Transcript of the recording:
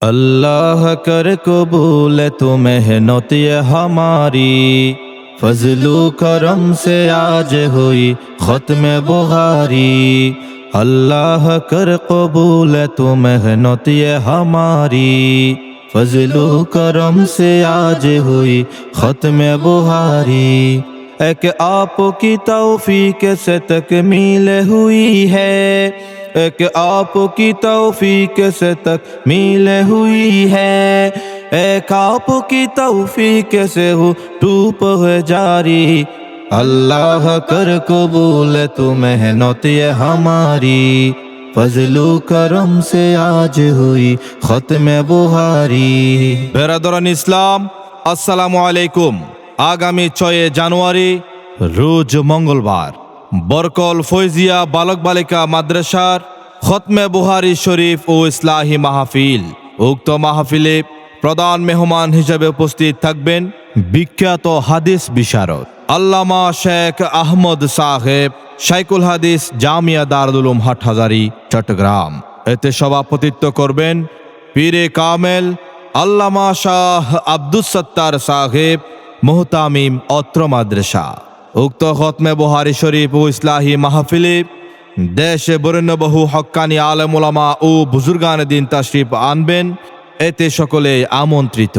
अल्लाह कर कबूल तो मेहनत ये हमारी, फजलु करम से आज हुई खत्म बुहारी। अल्लाह कर कबूल तो मेहनत ये हमारी, फजलु करम से आज हुई खत्म बुहारी। एक आपकी तौफीक से तकमील हुई है, एक आपकी तौफीक से तकमील हुई है, एक आपकी तौफीक से हो टूप है जारी। अल्लाह कर कबूल तो मेहनत ये हमारी, फजलु करम से आज हुई खत्म बुहारी। बेरादरान इस्लाम, अस्सलामु आलैकुम। आगामी 6 জানুয়ারি রোজ মঙ্গলবার বরকল ফৈজিয়া বালক বালিকা মাদ্রাসার খতমে বুহারি শরীফ ও ইসলাহি মাহফিল। উক্ত মাহফিলে প্রধান মেহমান হিসেবে উপস্থিত থাকবেন বিখ্যাত হাদিস বিশারদ আল্লামা শেখ আহমদ সাহেব, শাইখুল হাদিস, জামিয়া দারুল উলুম হাটহাজারী, চট্টগ্রাম। এতে সভাপতিত্ব করবেন পীরে কামেল আল্লামা শাহ আব্দুস সত্তার সাহেব, মুহতামিম, অত্র মাদ্রাসা। উক্ত খতমে বুহারি শরীফ ও ইসলাহি মাহফিলে দেশে বরেণ্য বহু হক্কানি আলেম ওলামা ও বুজুর্গান দিন তাশরিফ আনবেন, এতে সকলে আমন্ত্রিত।